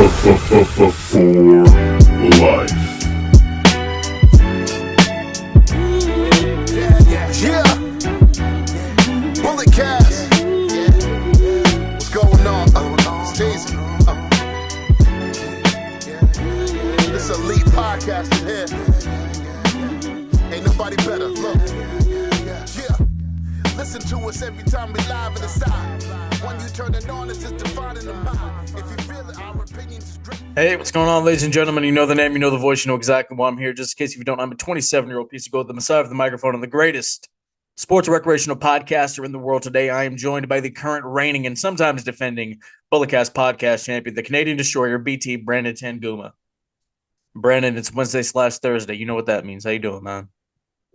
For life. Yeah. Bullet cast. What's going on? Stacy. This elite podcast in here. Ain't nobody better. Look. Yeah. Listen to us every time we live in the side. When you turn it on, it's just defining the mind. If you feel it, our opinions is great. Hey, what's going on, ladies and gentlemen? You know the name, you know the voice, you know exactly why I'm here. Just in case if you don't, I'm a 27-year-old piece of gold, the messiah of the microphone, and the greatest sports recreational podcaster in the world. Today, I am joined by the current reigning and sometimes defending Bulletcast podcast champion, the Canadian destroyer, BT Brandon Tanguma. Brandon, it's Wednesday/Thursday. You know what that means. How you doing, man?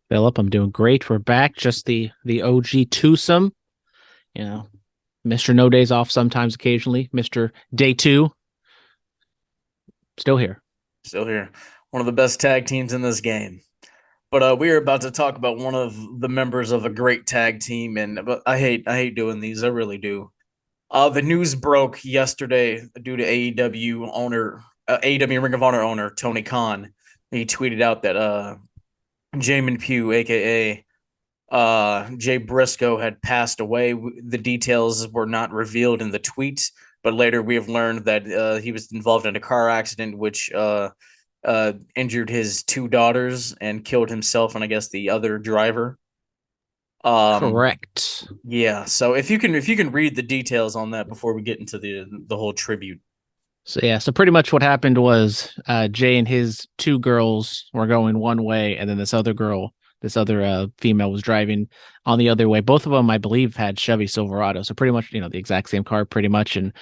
Phillip, I'm doing great. We're back. Just the OG twosome. You know, Mr. No Days Off sometimes, occasionally. Mr. Day 2. Still here. Still here. One of the best tag teams in this game. But we are about to talk about one of the members of a great tag team, but I hate doing these. I really do. The news broke yesterday due to AEW Ring of Honor owner Tony Khan. He tweeted out that Jamin Pugh, aka Jay Briscoe, had passed away. The details were not revealed in the tweet, but later we have learned that he was involved in a car accident which injured his 2 daughters and killed himself and I guess the other driver. Correct. Yeah. So if you can read the details on that before we get into the whole tribute. So pretty much what happened was Jay and his 2 girls were going one way, and then this other female was driving on the other way. Both of them, I believe, had Chevy Silverado. So pretty much, the exact same car, pretty much. And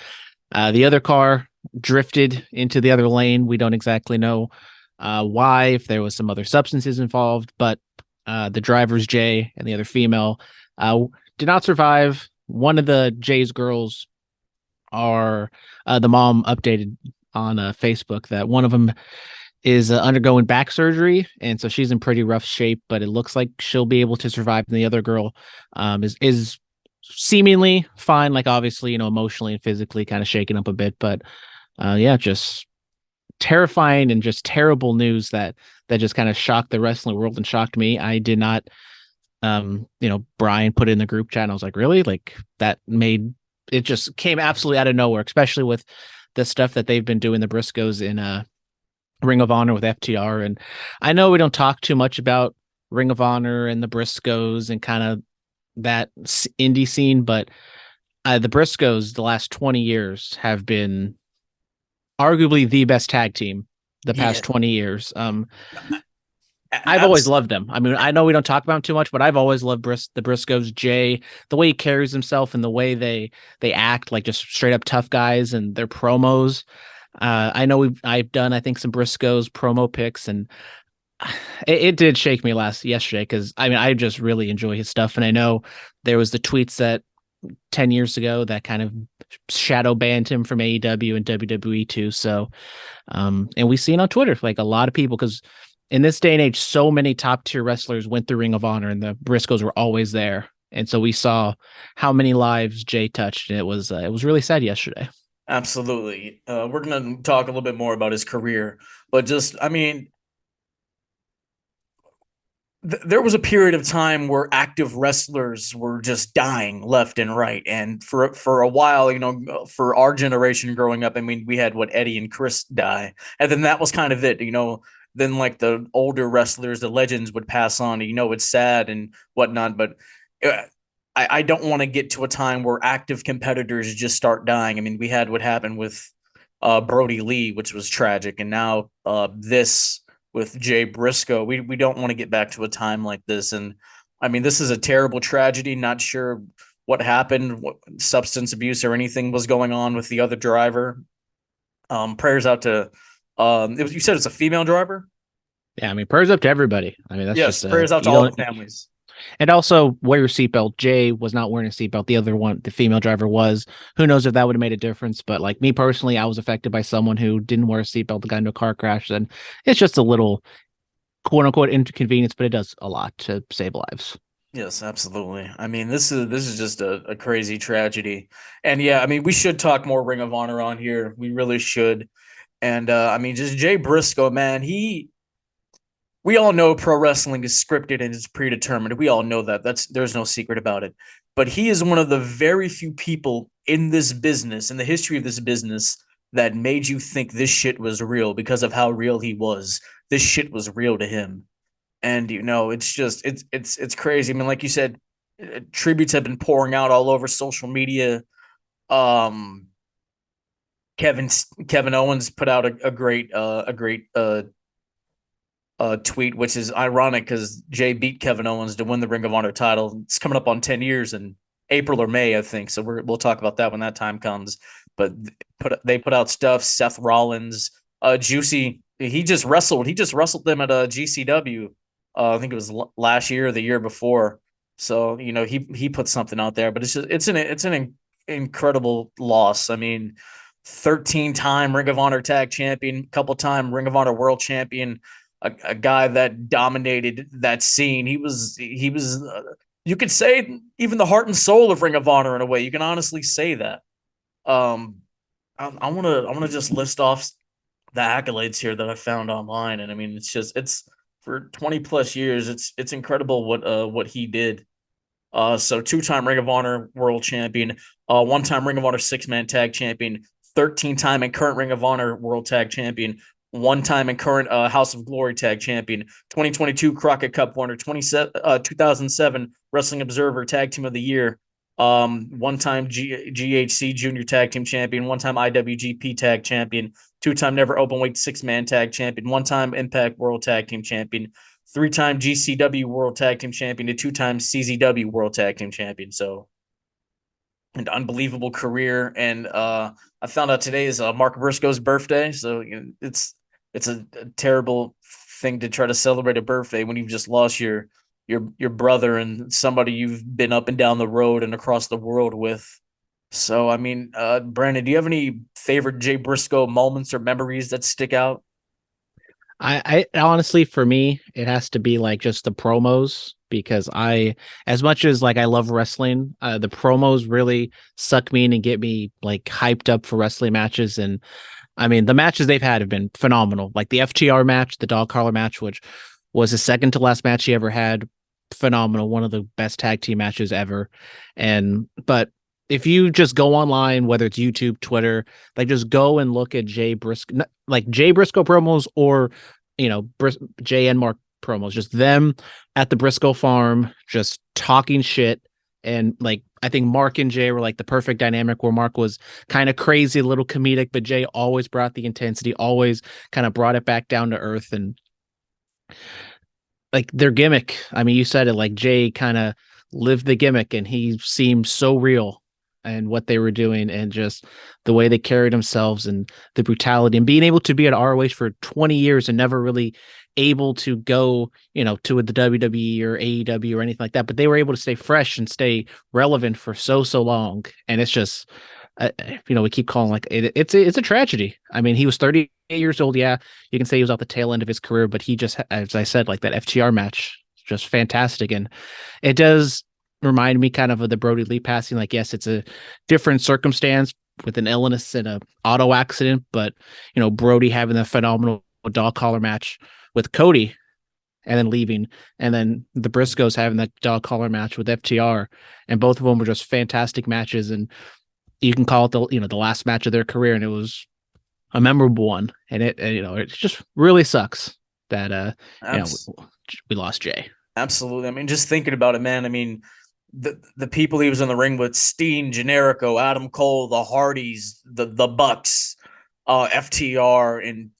the other car drifted into the other lane. We don't exactly know why, if there was some other substances involved, but the drivers, Jay and the other female, did not survive. One of the Jay's girls the mom updated on Facebook that one of them is undergoing back surgery, and so she's in pretty rough shape, but it looks like she'll be able to survive. And the other girl is seemingly fine, like obviously, emotionally and physically kind of shaken up a bit, but just terrifying and just terrible news that just kind of shocked the wrestling world and shocked me. I did not, Brian put it in the group chat and I was like, really? Like that it just came absolutely out of nowhere, especially with the stuff that they've been doing, the Briscoes in Ring of Honor with FTR. And I know we don't talk too much about Ring of Honor and the Briscoes and kind of that indie scene, but the Briscoes the last 20 years have been arguably the best tag team the past 20 years. I've always loved them. I mean, I know we don't talk about them too much, but I've always loved the Briscoes. Jay, the way he carries himself and the way they act, like just straight up tough guys, and their promos. I know I've done, I think, some Briscoes promo pics, and it did shake me yesterday because I just really enjoy his stuff. And I know there was the tweets that 10 years ago that kind of shadow banned him from AEW and WWE too. So, and we see it on Twitter, like a lot of people, because in this day and age, so many top tier wrestlers went through Ring of Honor and the Briscoes were always there. And so we saw how many lives Jay touched, and it was really sad yesterday. Absolutely. We're going to talk a little bit more about his career, but there was a period of time where active wrestlers were just dying left and right. And for a while, for our generation growing up, we had Eddie and Chris die. And then that was kind of it, Then like the older wrestlers, the legends would pass on. It's sad and whatnot, but I don't want to get to a time where active competitors just start dying. We had what happened with Brody Lee, which was tragic, and now this with Jay Briscoe. We don't want to get back to a time like this. And this is a terrible tragedy. Not sure what happened, what substance abuse or anything was going on with the other driver. Prayers out to. You said it's a female driver? Yeah, prayers up to everybody. That's just prayers out to all the families. And also wear your seatbelt. Jay was not wearing a seatbelt. The other one, the female driver, was. Who knows if that would have made a difference? But like me personally, I was affected by someone who didn't wear a seatbelt that got into a car crash. And it's just a little quote unquote inconvenience, but it does a lot to save lives. Yes, absolutely. I mean, this is just a crazy tragedy. And yeah, I mean, we should talk more Ring of Honor on here. We really should. And I mean, just Jay Briscoe, man, we all know pro wrestling is scripted and it's predetermined. We all know that. There's no secret about it. But he is one of the very few people in this business, in the history of this business, that made you think this shit was real because of how real he was. This shit was real to him. And it's just it's crazy. I mean, like you said, tributes have been pouring out all over social media. Um Kevin Kevin Owens put out a great tweet, which is ironic because Jay beat Kevin Owens to win the Ring of Honor title. It's coming up on 10 years in April or May, I think. So we'll talk about that when that time comes. But they put out stuff. Seth Rollins, Juicy, he just wrestled. He just wrestled them at GCW. I think it was last year or the year before. So he put something out there, but it's an incredible loss. I mean, 13-time Ring of Honor tag champion, couple-time Ring of Honor world champion, a guy that dominated that scene. He was you could say even the heart and soul of Ring of Honor in a way. You can honestly say that. Um, I want to just list off the accolades here that I found online, and I mean it's for 20 plus years. It's incredible what he did. So two-time Ring of Honor world champion, one-time Ring of Honor six-man tag champion, 13-time and current Ring of Honor world tag champion, one-time and current House of Glory tag champion, 2022 Crockett Cup winner, 2007 Wrestling Observer Tag Team of the Year, one-time GHC Junior Tag Team champion, one-time IWGP Tag champion, two-time Never Openweight six-man tag champion, one-time Impact World Tag Team champion, three-time GCW World Tag Team Champion, and two-time CZW World Tag Team Champion. So, an unbelievable career. And I found out today is Mark Briscoe's birthday. So it's a terrible thing to try to celebrate a birthday when you've just lost your brother and somebody you've been up and down the road and across the world with. So, I mean, Brandon, do you have any favorite Jay Briscoe moments or memories that stick out? I honestly, for me, it has to be like just the promos because as much as like I love wrestling, the promos really suck me in and get me like hyped up for wrestling matches. And I mean, the matches they've had have been phenomenal. Like the FTR match, the dog collar match, which was the second to last match he ever had, phenomenal, one of the best tag team matches ever. But if you just go online, whether it's YouTube, Twitter, like just go and look at Jay Briscoe, like Jay Briscoe promos or, Jay and Mark promos, just them at the Briscoe farm, just talking shit. And like, I think Mark and Jay were like the perfect dynamic where Mark was kind of crazy, a little comedic, but Jay always brought the intensity, always kind of brought it back down to earth. And like their gimmick, I mean, you said it, like Jay kind of lived the gimmick and he seemed so real and what they were doing and just the way they carried themselves and the brutality and being able to be at ROH for 20 years and never really able to go, to the WWE or AEW or anything like that. But they were able to stay fresh and stay relevant for so long. And it's just, we keep calling like it's a tragedy. I mean, he was 38 years old. Yeah, you can say he was at the tail end of his career, but he just, as I said, like that FTR match, just fantastic. And it does remind me kind of the Brody Lee passing. Like, yes, it's a different circumstance with an illness and a auto accident, but Brody having a phenomenal dog collar match with Cody and then leaving, and then the Briscoes having that dog collar match with FTR, and both of them were just fantastic matches. And you can call it the last match of their career, and it was a memorable one. And it just really sucks that we lost Jay. Absolutely. I mean, just thinking about it, man. I mean, the people he was in the ring with: Steen, Generico, Adam Cole, the Hardys, the Bucks, FTR, and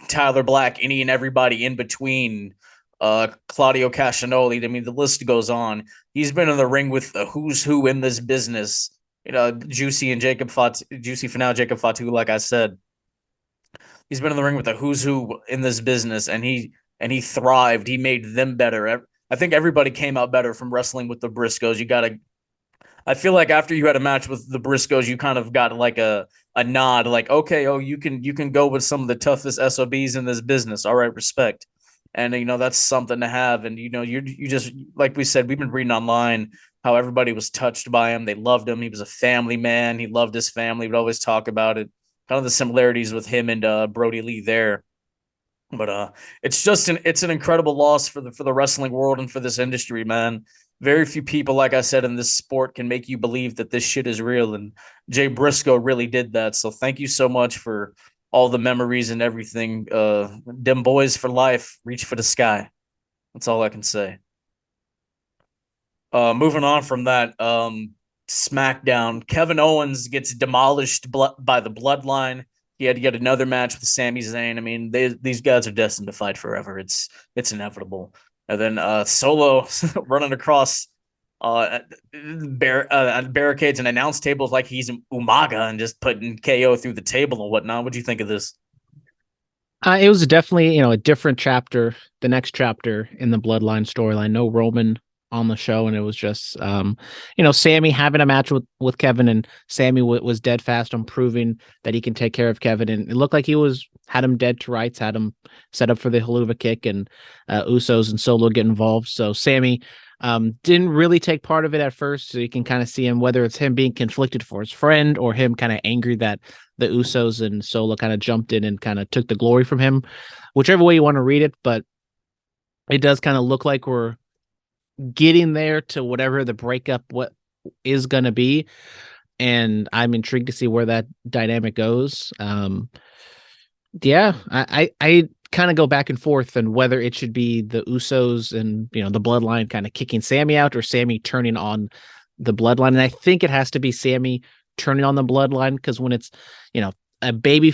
Tyler Black, any and everybody in between, Claudio Castagnoli. I mean, the list goes on. He's been in the ring with the who's who in this business. Juicy and Juicy for now, Jacob Fatu, like I said. He's been in the ring with the who's who in this business, and he thrived. He made them better. I think everybody came out better from wrestling with the Briscoes. I feel like after you had a match with the Briscoes, you kind of got like a nod, like, okay, you can go with some of the toughest SOBs in this business. All right, respect. And that's something to have. And you just, like we said, we've been reading online how everybody was touched by him. They loved him. He was a family man. He loved his family. Would always talk about it. Kind of the similarities with him and Brody Lee there. But it's an incredible loss for the wrestling world and for this industry, man. Very few people, like I said, in this sport can make you believe that this shit is real, and Jay Briscoe really did that. So thank you so much for all the memories and everything. Them boys for life. Reach for the sky. That's all I can say. Moving on from that, SmackDown. Kevin Owens gets demolished by the Bloodline. He had to get another match with Sami Zayn. I mean, these guys are destined to fight forever. It's inevitable. And then Solo running across barricades and announce tables like he's Umaga and just putting KO through the table and whatnot. What do you think of this? It was definitely, a different chapter, the next chapter in the Bloodline storyline. No Roman on the show, and it was just, Sammy having a match with Kevin, and Sammy was dead fast on proving that he can take care of Kevin, and it looked like had him dead to rights, had him set up for the Haluva kick, and Usos and Solo get involved. So Sammy didn't really take part of it at first, so you can kind of see him, whether it's him being conflicted for his friend or him kind of angry that the Usos and Solo kind of jumped in and kind of took the glory from him, whichever way you want to read it. But it does kind of look like we're getting there to whatever the breakup what is going to be, and I'm intrigued to see where that dynamic goes. I kind of go back and forth on whether it should be the Usos and the Bloodline kind of kicking Sammy out, or Sammy turning on the Bloodline. And I think it has to be Sammy turning on the Bloodline, because when it's a baby,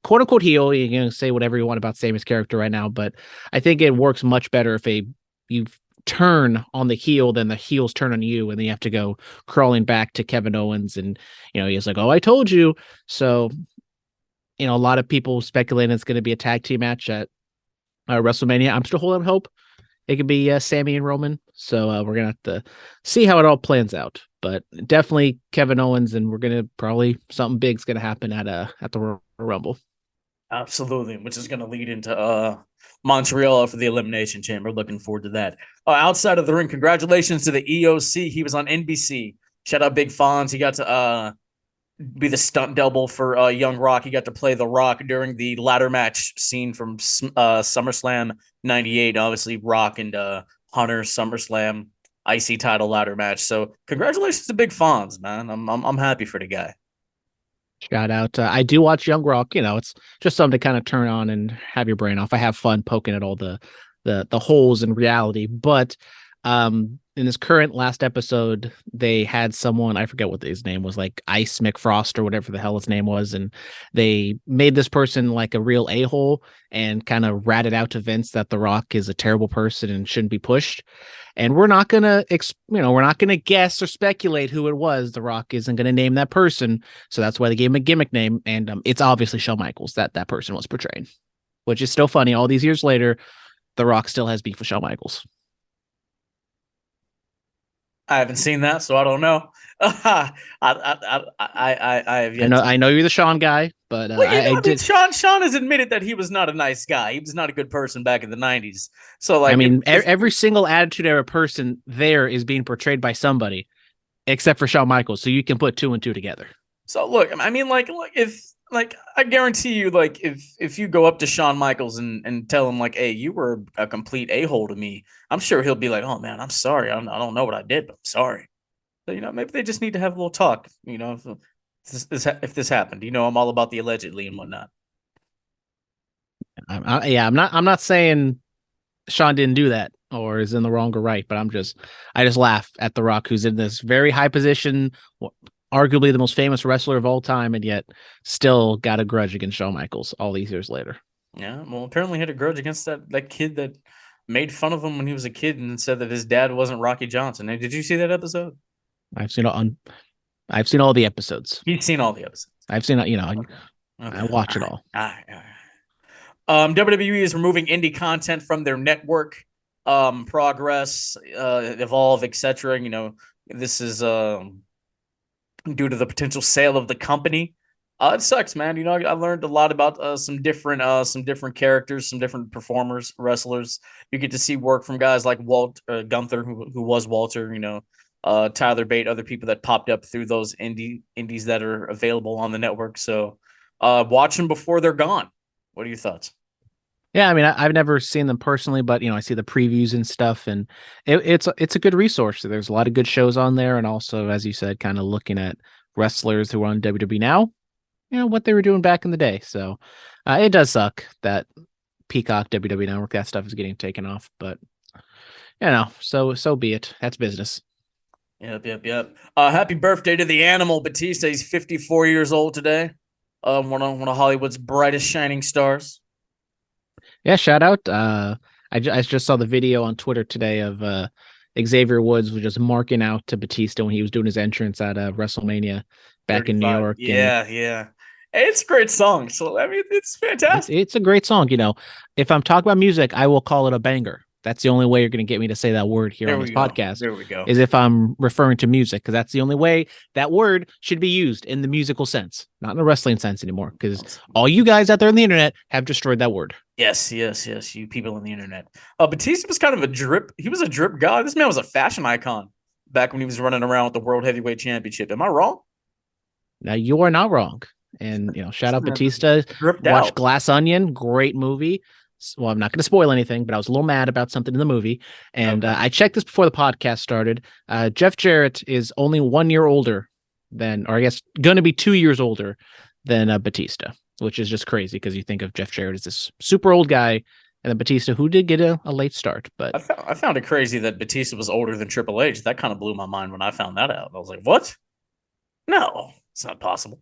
quote unquote heel, you can say whatever you want about Sammy's character right now, but I think it works much better if you turn on the heel than the heels turn on you, and then you have to go crawling back to Kevin Owens, and he's like, "Oh, I told you." So a lot of people speculating it's going to be a tag team match at WrestleMania. I'm still holding hope it could be Sammy and Roman. So we're gonna have to see how it all plans out. But definitely Kevin Owens, and we're gonna probably something big's gonna happen at the Royal Rumble. Absolutely, which is going to lead into Montreal for the Elimination Chamber. Looking forward to that. Outside of the ring, congratulations to the EOC. He was on NBC. Shout out Big Fonz. He got to be the stunt double for Young Rock. He got to play The Rock during the ladder match scene from SummerSlam 98. Obviously, Rock and Hunter SummerSlam IC title ladder match. So congratulations to Big Fonz, man. I'm happy for the guy. Shout out. I do watch Young Rock. It's just something to kind of turn on and have your brain off. I have fun poking at all the holes in reality. But in this current last episode, they had someone, I forget what his name was, like Ice McFrost or whatever the hell his name was, and they made this person like a real a-hole and kind of ratted out to Vince that The Rock is a terrible person and shouldn't be pushed. And we're not gonna, we're not gonna guess or speculate who it was. The Rock isn't gonna name that person, so that's why they gave him a gimmick name, and it's obviously Shawn Michaels that person was portraying, which is still funny. All these years later, The Rock still has beef with Shawn Michaels. I haven't seen that, so I don't know. I have yet. I know you're the Shawn guy, but I did. Shawn has admitted that he was not a nice guy. He was not a good person back in the 90s. So, like, every single attitude era person there is being portrayed by somebody, except for Shawn Michaels. So you can put two and two together. So look, I mean, like I guarantee you, like if you go up to Shawn Michaels and tell him like, hey, you were a complete a-hole to me, I'm sure he'll be like, oh man, I'm sorry. I don't know what I did, but I'm sorry. So, maybe they just need to have a little talk, if this happened. I'm all about the allegedly and whatnot. I'm not saying Shawn didn't do that or is in the wrong or right, but I just laugh at The Rock, who's in this very high position, arguably the most famous wrestler of all time, and yet still got a grudge against Shawn Michaels all these years later. Yeah, well, apparently he had a grudge against that kid that made fun of him when he was a kid and said that his dad wasn't Rocky Johnson. Hey, did you see that episode? I've seen all the episodes. You've seen all the episodes. I've seen okay. I watch it all. All right. WWE is removing indie content from their network. Progress, Evolve, etc. This is due to the potential sale of the company. It sucks, man. You know, I learned a lot about some different characters, some different performers, wrestlers. You get to see work from guys like Walt Gunther, who was Walter. You know, Tyler Bate, other people that popped up through those indies that are available on the network. So, watch them before they're gone. What are your thoughts? Yeah, I mean, I've never seen them personally, but I see the previews and stuff, and it's a good resource. There's a lot of good shows on there, and also, as you said, kind of looking at wrestlers who are on WWE now, what they were doing back in the day. So it does suck that Peacock, WWE Network, that stuff is getting taken off, but so be it. That's business. Yep. Happy birthday to the animal, Batista. He's 54 years old today. One of Hollywood's brightest shining stars. Yeah, shout out. I just saw the video on Twitter today of Xavier Woods was just marking out to Batista when he was doing his entrance at WrestleMania back in New York. Yeah. Hey, it's a great song. So I mean, it's fantastic. It's a great song. If I'm talking about music, I will call it a banger. That's the only way you're going to get me to say that word here on this podcast. There we go. Is if I'm referring to music, because that's the only way that word should be used in the musical sense, not in the wrestling sense anymore. Because all you guys out there on the internet have destroyed that word. Yes. You people on the internet. Batista was kind of a drip. He was a drip guy. This man was a fashion icon back when he was running around with the World Heavyweight Championship. Am I wrong? Now you are not wrong. And shout out Batista. Watch Glass Onion, great movie. Well, I'm not going to spoil anything, but I was a little mad about something in the movie. And I checked this before the podcast started. Jeff Jarrett is only 1 year older than, or I guess going to be 2 years older than Batista, which is just crazy because you think of Jeff Jarrett as this super old guy, and then Batista, who did get a late start. But I found it crazy that Batista was older than Triple H. That kind of blew my mind when I found that out. I was like, what? No, it's not possible.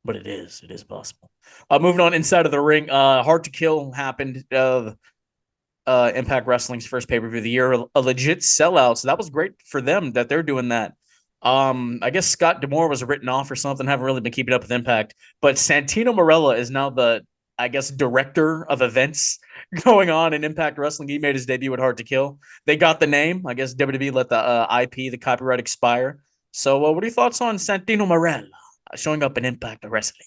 But it is possible. Moving on inside of the ring, Hard to Kill happened. Impact Wrestling's first pay-per-view of the year, a legit sellout. So that was great for them that they're doing that. I guess Scott D'Amore was written off or something. Haven't really been keeping up with Impact. But Santino Marella is now the, I guess, director of events going on in Impact Wrestling. He made his debut at Hard to Kill. They got the name. I guess WWE let the IP, the copyright expire. So what are your thoughts on Santino Marella showing up in Impact Wrestling?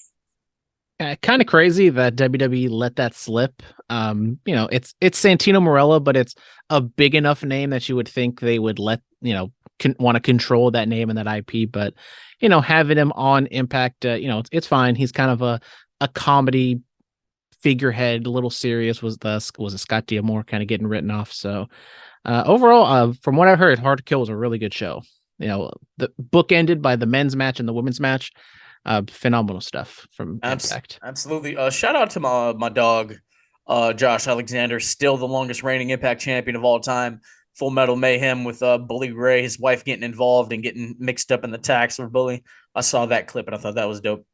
Kind of crazy that WWE let that slip. It's Santino Marella, but it's a big enough name that you would think they would let, want to control that name and that IP. But, having him on Impact, it's fine. He's kind of a comedy figurehead, a little serious. Was a Scott D'Amore kind of getting written off. So overall, from what I've heard, Hard to Kill was a really good show. The book ended by the men's match and the women's match. Phenomenal stuff from Impact. Absolutely. Shout out to my dog, Josh Alexander, still the longest reigning Impact champion of all time. Full Metal Mayhem with Bully Ray, his wife getting involved and getting mixed up in the tax with Bully. I saw that clip and I thought that was dope.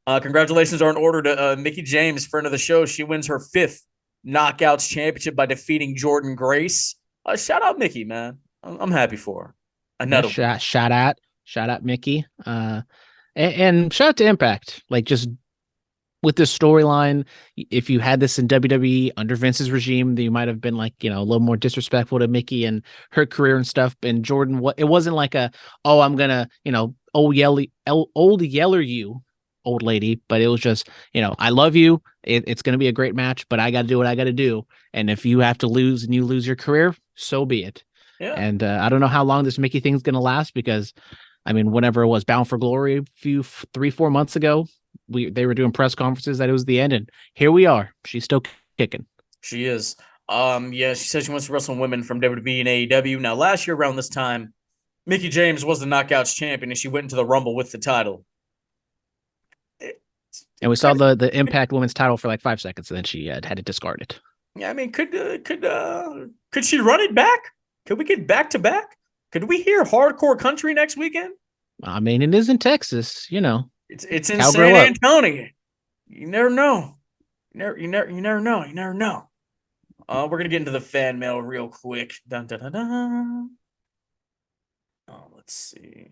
Congratulations are in order to Mickie James, friend of the show. She wins her 5th Knockouts championship by defeating Jordynne Grace. Shout out Mickie, man. I'm happy for her. Another shout out Mickie. And shout out to Impact. Like, just with this storyline, if you had this in WWE under Vince's regime, then you might have been like, a little more disrespectful to Mickie and her career and stuff. And Jordynne, it wasn't like I'm gonna, old yeller you, old lady, but it was just, I love you. It's gonna be a great match, but I got to do what I got to do. And if you have to lose and you lose your career, so be it. Yeah. And I don't know how long this Mickie thing's gonna last, because whenever it was Bound for Glory 3-4 months ago, they were doing press conferences that it was the end, and here we are. She's still kicking. She is. She says she wants to wrestle women from WWE and AEW. Now, last year around this time, Mickie James was the Knockouts champion, and she went into the Rumble with the title. And we saw the Impact Women's title for like 5 seconds, and then she had to discard it. Yeah, could she run it back? Could we get back to back? Could we hear hardcore country next weekend? It is in Texas, It's in San Antonio. You never know. You never know. We're gonna get into the fan mail real quick. Dun, dun, dun, dun. Let's see.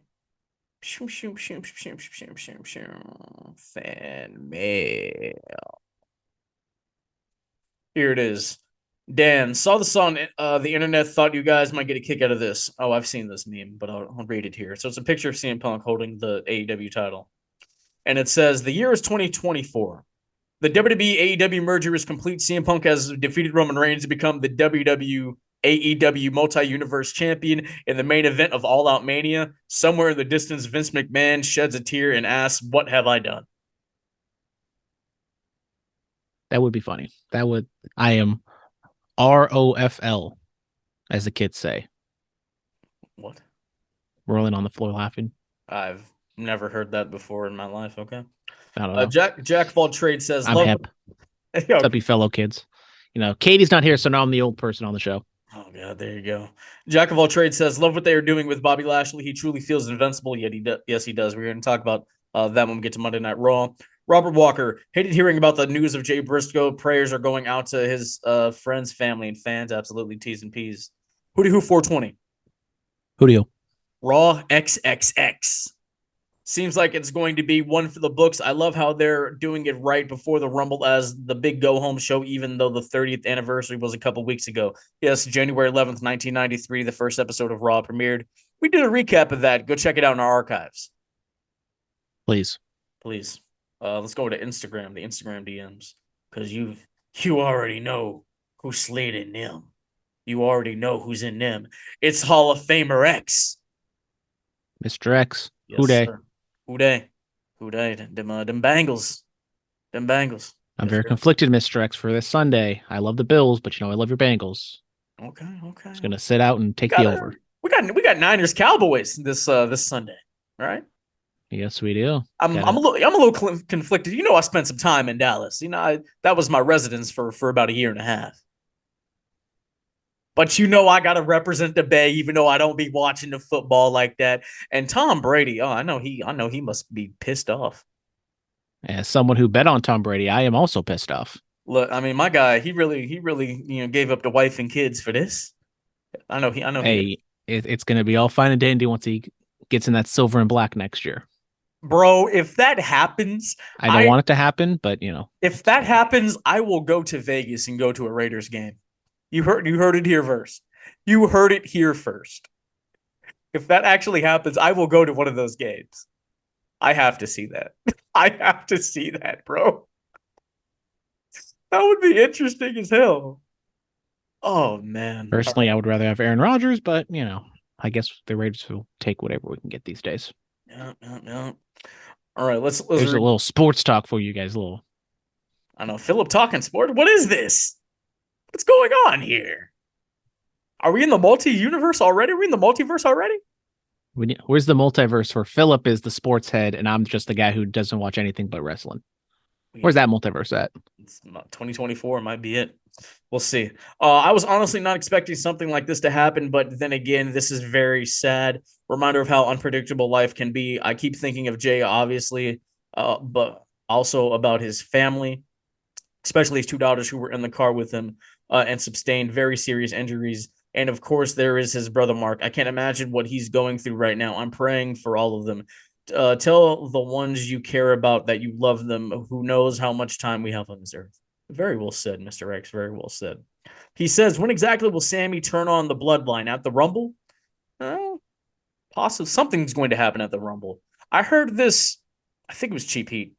Fan mail. Here it is. Dan, saw this on the internet, thought you guys might get a kick out of this. Oh, I've seen this meme, but I'll read it here. So it's a picture of CM Punk holding the AEW title. and it says the year is 2024. The WWE AEW merger is complete. CM Punk has defeated Roman Reigns to become the WWE AEW multi-universe champion in the main event of All Out Mania. Somewhere in the distance, Vince McMahon sheds a tear and asks, "What have I done?" That would be funny. I am ROFL, as the kids say. What? Rolling on the floor laughing. I've never heard that before in my life. Okay. I don't know. Jack of all trades says, I'm hip. What's up, you fellow kids? Katie's not here, so now I'm the old person on the show. Oh, God, there you go. Jack of all trades says, love what they are doing with Bobby Lashley. He truly feels invincible, yet yes, he does. We're going to talk about that when we get to Monday Night Raw. Robert Walker, hated hearing about the news of Jay Briscoe. Prayers are going out to his friends, family, and fans. Absolutely T's and P's. Who 420? Who do you? Raw XXX. Seems like it's going to be one for the books. I love how they're doing it right before the Rumble as the big go-home show, even though the 30th anniversary was a couple weeks ago. Yes, January 11th, 1993, the first episode of Raw premiered. We did a recap of that. Go check it out in our archives. Please. Let's go to Instagram, the Instagram DMs, because you already know who slid in them. You already know who's in them. It's Hall of Famer X. Mr. X. Yes, Who day? Sir. Who day? Them Bengals. I'm yes, very conflicted, Mr. X, for this Sunday. I love the Bills, but I love your Bengals. Okay. Just gonna sit out and take the over. We got Niners Cowboys this Sunday. All right. Yes, we do. I'm a little conflicted. I spent some time in Dallas. That was my residence for about a year and a half. But I got to represent the Bay, even though I don't be watching the football like that. And Tom Brady, I know he must be pissed off. As someone who bet on Tom Brady, I am also pissed off. Look, I mean, my guy, he really gave up the wife and kids for this. I know. Hey, it's going to be all fine and dandy once he gets in that silver and black next year. Bro, if that happens, I don't want it to happen, but if that happens, I will go to Vegas and go to a Raiders game. You heard it here first. You heard it here first. If that actually happens, I will go to one of those games. I have to see that. I have to see that, bro. That would be interesting as hell. Oh, man. Personally, I would rather have Aaron Rodgers, but, I guess the Raiders will take whatever we can get these days. Yeah. All right, let's There's a little sports talk for you guys. I know, Phillip talking sport. What is this? What's going on here? Are we in the multi-universe already? Are we in the multiverse already? Where's the multiverse where Phillip is the sports head and I'm just the guy who doesn't watch anything but wrestling? Where's that multiverse at? It's 2024 might be it. We'll see. I was honestly not expecting something like this to happen, but then again, this is very sad. Reminder of how unpredictable life can be. I keep thinking of Jay, obviously, but also about his family, especially his two daughters who were in the car with him and sustained very serious injuries. And of course, there is his brother, Mark. I can't imagine what he's going through right now. I'm praying for all of them. Tell the ones you care about that you love them. Who knows how much time we have on this earth? Very well said, Mr. X. Very well said. He says, when exactly will Sammy turn on the bloodline? At the Rumble? Possibly. Something's going to happen at the Rumble. I heard this. I think it was Cheap Heat.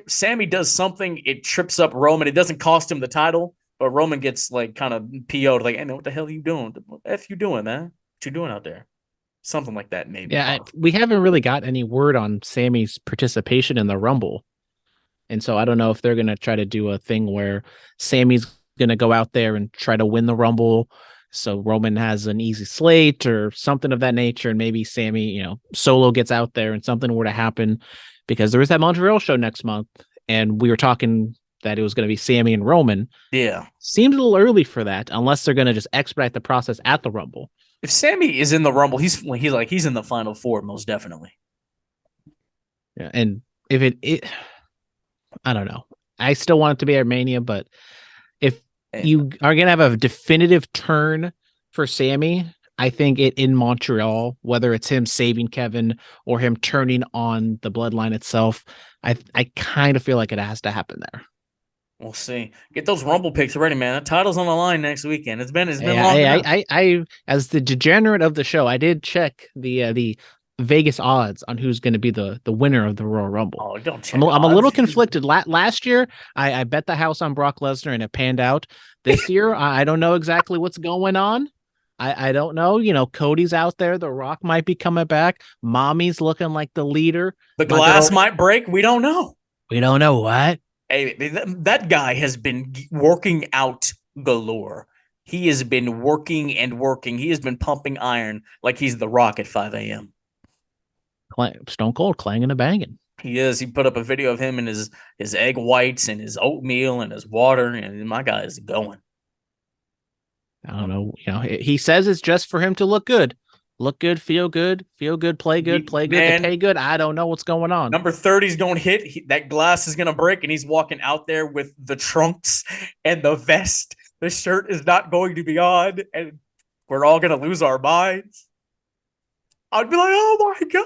Sammy does something. It trips up Roman. It doesn't cost him the title, but Roman gets kind of PO'd. Hey, man, what the hell are you doing? What the F you doing, man? What you doing out there? Something like that, maybe. Yeah, we haven't really got any word on Sammy's participation in the Rumble. And so I don't know if they're going to try to do a thing where Sammy's going to go out there and try to win the Rumble. So Roman has an easy slate or something of that nature. And maybe Sammy, solo gets out there and something were to happen because there is that Montreal show next month. And we were talking that it was going to be Sammy and Roman. Yeah. Seems a little early for that, unless they're going to just expedite the process at the Rumble. If Sammy is in the Rumble, he's in the Final Four, most definitely. Yeah. And if it I don't know. I still want it to be Armenia, but if you are going to have a definitive turn for Sammy, I think it in Montreal, whether it's him saving Kevin or him turning on the bloodline itself, I kind of feel like it has to happen there. We'll see. Get those Rumble picks ready, man. The title's on the line next weekend. It's been long. I as the degenerate of the show, I did check the Vegas odds on who's going to be the winner of the Royal Rumble. Oh, don't check I'm a odds. little conflicted. Last year, I bet the house on Brock Lesnar and it panned out. This year, I don't know exactly what's going on. I don't know. You know, Cody's out there. The Rock might be coming back. Mommy's looking like the leader. The glass might break. We don't know. We don't know what. Hey, that guy has been working out galore. He has been working and working. He has been pumping iron like he's the Rock at 5 a.m. Stone Cold clanging and banging. He is. He put up a video of him and his egg whites and his oatmeal and his water, and my guy is going. I don't know. You know, he says it's just for him to look good, feel good, play good, Man, pay good. I don't know what's going on. Number 30 is going to hit. That glass is going to break, and he's walking out there with the trunks and the vest. The shirt is not going to be on, and we're all going to lose our minds. I'd be like, oh my God.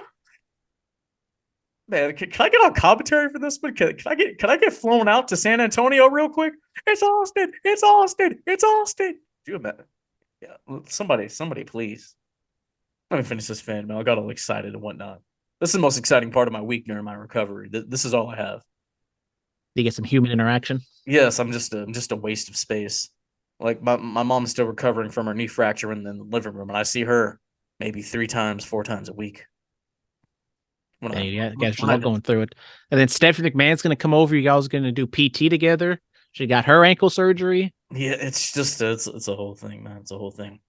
Man, can I get on commentary for this one? Can I get flown out to San Antonio real quick? It's Austin. It's Austin. It's Austin. Dude, man. Yeah, somebody, please. Let me finish this fan mail. I got all excited and whatnot. This is the most exciting part of my week during my recovery. This is all I have. You get some human interaction. Yes, I'm just a waste of space. Like my mom's still recovering from her knee fracture in the living room, and I see her maybe 4 times a week. You guys are all going through it. And then Stephanie McMahon's going to come over. You guys are going to do PT together. She got her ankle surgery. Yeah, it's just it's a whole thing, man. It's a whole thing.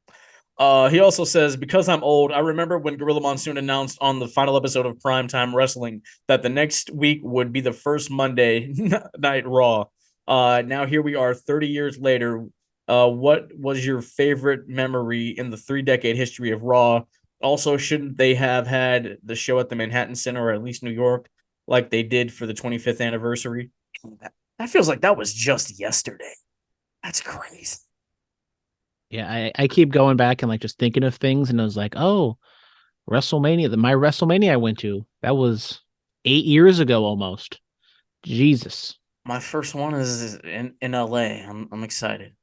He also says, because I'm old, I remember when Gorilla Monsoon announced on the final episode of Primetime Wrestling that the next week would be the first Monday Night Raw. Now here we are 30 years later. What was your favorite memory in the 3-decade history of Raw? Also, shouldn't they have had the show at the Manhattan Center or at least New York like they did for the 25th anniversary? That feels like that was just yesterday. That's crazy. Yeah, I keep going back and like just thinking of things, and I was like, oh, WrestleMania, my WrestleMania I went to, that was 8 years ago almost. Jesus. My first one is in LA. I'm excited.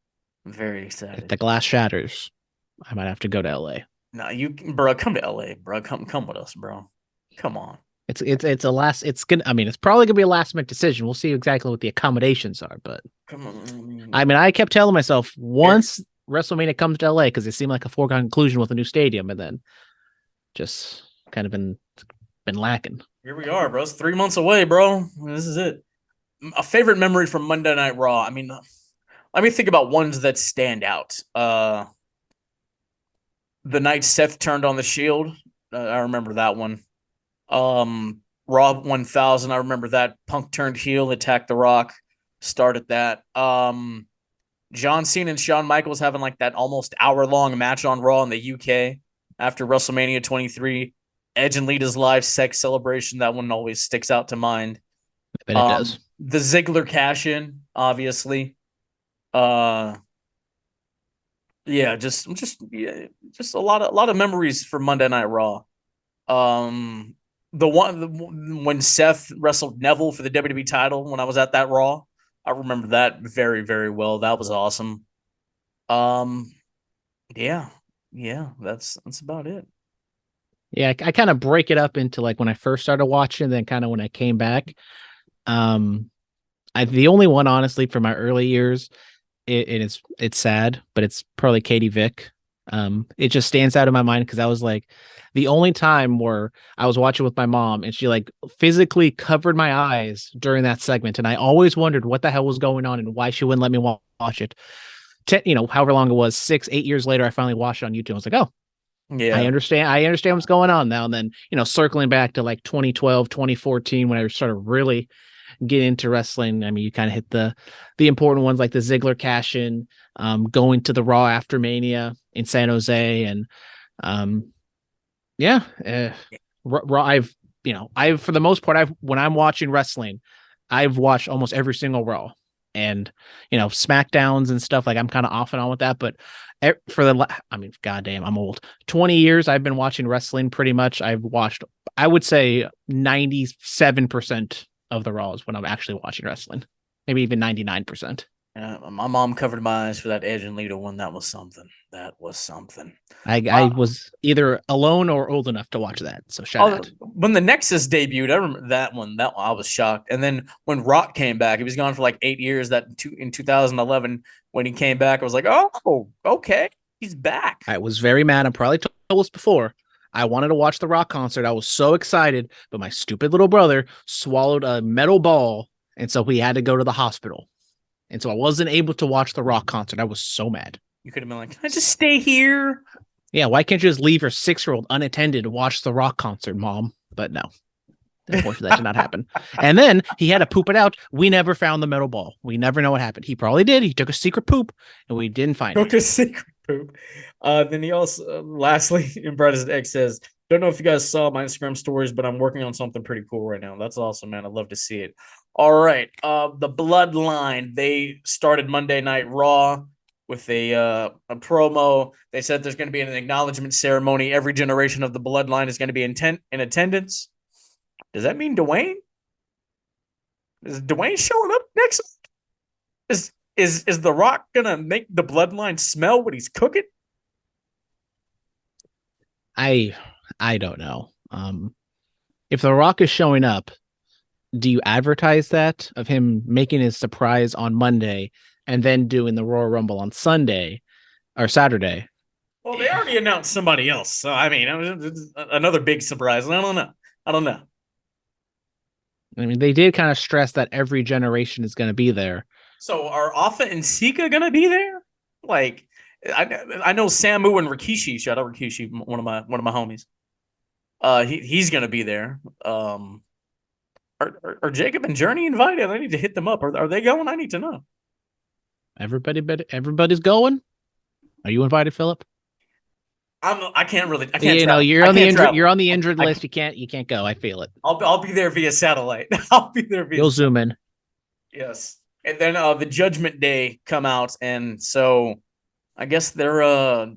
I'm very excited. If the glass shatters, I might have to go to LA. No, bro, come to LA, bro. Come with us, bro. Come on. It's probably gonna be a last minute decision. We'll see exactly what the accommodations are, but Come on. I mean, I kept telling myself once WrestleMania comes to LA, because it seemed like a foregone conclusion with a new stadium, and then just kind of been lacking. Here we are, bro. It's 3 months away, bro. This is it. A favorite memory from Monday Night Raw. I mean, let me think about ones that stand out. The night Seth turned on the Shield. I remember that one. Raw 1000. I remember that. Punk turned heel, attacked The Rock. Started that. John Cena and Shawn Michaels having like that almost hour-long match on Raw in the UK after WrestleMania 23. Edge and Lita's live sex celebration. That one always sticks out to mind. I bet it does. The Ziggler cash-in, obviously. Yeah, just a lot of memories for Monday Night Raw. When Seth wrestled Neville for the WWE title when I was at that Raw, I remember that very, very well. That was awesome. Yeah, that's about it. Yeah, I kind of break it up into like when I first started watching, and then kind of when I came back. The only one, honestly, from my early years, it's sad, but it's probably Katie Vick. It just stands out in my mind because I was like the only time where I was watching with my mom and she like physically covered my eyes during that segment, and I always wondered what the hell was going on and why she wouldn't let me watch it. However long it was, 6-8 years later, I finally watched it on YouTube. I was like, oh, yeah, I understand what's going on now. And then, circling back to like 2012, 2014, when I started really get into wrestling. I mean, you kind of hit the important ones like the Ziggler cash in, going to the Raw after Mania in San Jose, and Raw. I've for the most part, when I'm watching wrestling, I've watched almost every single Raw, and SmackDowns and stuff. Like I'm kind of off and on with that, but goddamn, I'm old. 20 years I've been watching wrestling. Pretty much, I've watched, I would say, 97% of the Raws when I'm actually watching wrestling, maybe even 99%. My mom covered my eyes for that Edge and Lita one. That was something. That was something. I was either alone or old enough to watch that. So shout out. When the Nexus debuted, I remember that one. That one, I was shocked. And then when Rock came back, he was gone for like 8 years. In 2011, when he came back, I was like, oh, okay, he's back. I was very mad. I probably told us before. I wanted to watch the Rock concert. I was so excited, but my stupid little brother swallowed a metal ball, and so we had to go to the hospital. And so I wasn't able to watch the Rock concert. I was so mad. You could have been like, can I just stay here? Yeah, why can't you just leave your 6-year-old unattended to watch the Rock concert, Mom? But no. Unfortunately, that did not happen. And then he had to poop it out. We never found the metal ball. We never know what happened. He probably did. He took a secret poop, and we didn't find it. Took a secret poop. Then he also, lastly, in Brandon's X says, don't know if you guys saw my Instagram stories, but I'm working on something pretty cool right now. That's awesome, man. I'd love to see it. All right. The Bloodline, they started Monday Night Raw with a promo. They said there's going to be an acknowledgement ceremony. Every generation of the Bloodline is going to be in attendance. Does that mean Dwayne? Is Dwayne showing up next? Is The Rock gonna make the Bloodline smell what he's cooking? I don't know. If The Rock is showing up, do you advertise that of him making his surprise on Monday and then doing the Royal Rumble on Sunday or Saturday? Well, they already announced somebody else, so I mean, another big surprise. I don't know. I mean, they did kind of stress that every generation is going to be there. So are Alpha and Sika going to be there? Like, I know Samu and Rikishi. Shout out Rikishi, one of my homies. He's going to be there. Are Jacob and Journey invited? I need to hit them up. Are they going? I need to know. Everybody's going. Are you invited, Philip? I can't. You know, you're on the injured list. You can't go. I feel it. I'll be there via satellite. I'll be there via. You'll zoom in. Yes, and then the Judgment Day come out, and so I guess they have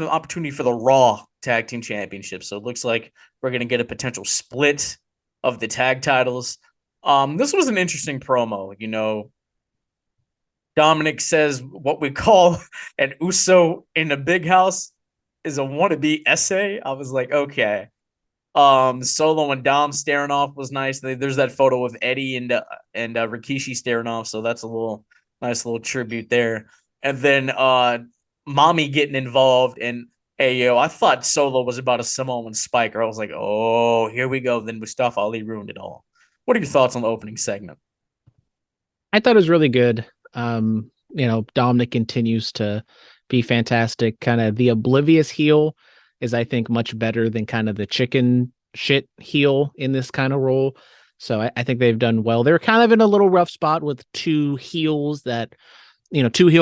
an opportunity for the Raw Tag Team Championship. So it looks like we're gonna get a potential split of the tag titles. This was an interesting promo. You know, Dominic says what we call an Uso in the big house is a wannabe essay. I was like, okay. Solo and Dom staring off was nice. There's that photo of Eddie and Rikishi staring off, so that's a nice little tribute there. And then Mommy getting involved, and hey yo, I thought Solo was about a Samoan Spiker. I was like, oh, here we go. Then Mustafa Ali ruined it all. What are your thoughts on the opening segment? I thought it was really good. Dominic continues to be fantastic. Kind of the oblivious heel is, I think, much better than kind of the chicken shit heel in this kind of role. So I think they've done well. They're kind of in a little rough spot with two heel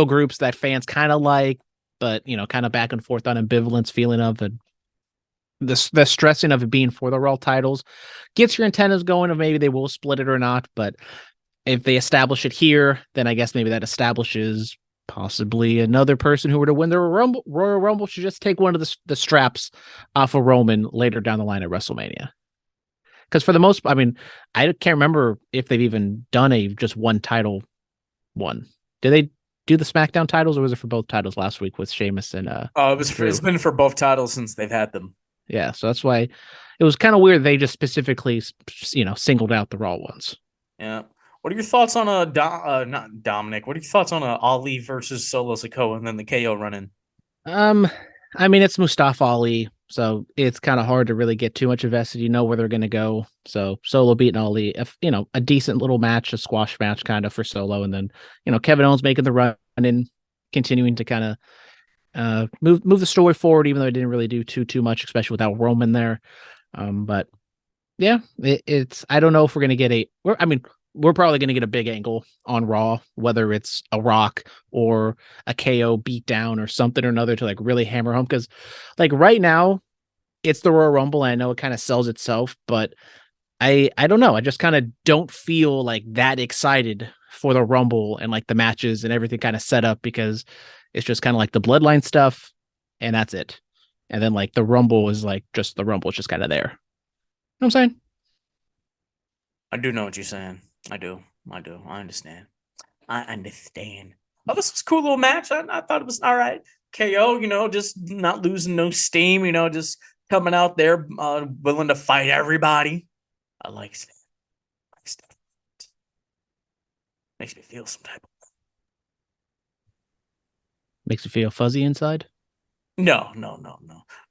groups that fans kind of like, but kind of back and forth on ambivalence feeling of it. The stressing of it being for the Raw titles gets your antennas going of maybe they will split it or not. But if they establish it here, then I guess maybe that establishes possibly another person who were to win the Royal Rumble should just take one of the straps off of Roman later down the line at WrestleMania. Because for the most, I mean, I can't remember if they've even done just one title one. Did they do the SmackDown titles, or was it for both titles last week with Sheamus and it's been for both titles since they've had them. Yeah, so that's why it was kind of weird they just specifically singled out the Raw ones. Yeah. What are your thoughts on not Dominic? What are your thoughts on Ali versus Solo Sikoa and then the KO run-in? I mean, it's Mustafa Ali, so it's kind of hard to really get too much invested. You know where they're going to go. So Solo beating Ali, a decent little match, a squash match kind of for Solo, and then Kevin Owens making the run-in, continuing to kind of move the story forward, even though it didn't really do too much, especially without Roman there. But yeah, it's I don't know if we're going to get we're probably going to get a big angle on Raw, whether it's a Rock or a KO beatdown or something or another to like really hammer home. Because like right now, it's the Royal Rumble. And I know it kind of sells itself, but I don't know. I just kind of don't feel like that excited for the Rumble and like the matches and everything kind of set up, because it's just kind of like the Bloodline stuff and that's it. And then like the Rumble is like just the Rumble. It's just kind of there. You know what I'm saying? I do know what you're saying. I do. I understand. I understand. Oh, this was a cool little match. I thought it was all right. KO, just not losing no steam, just coming out there, willing to fight everybody. I like that. Makes me feel some type of. Makes you feel fuzzy inside. No.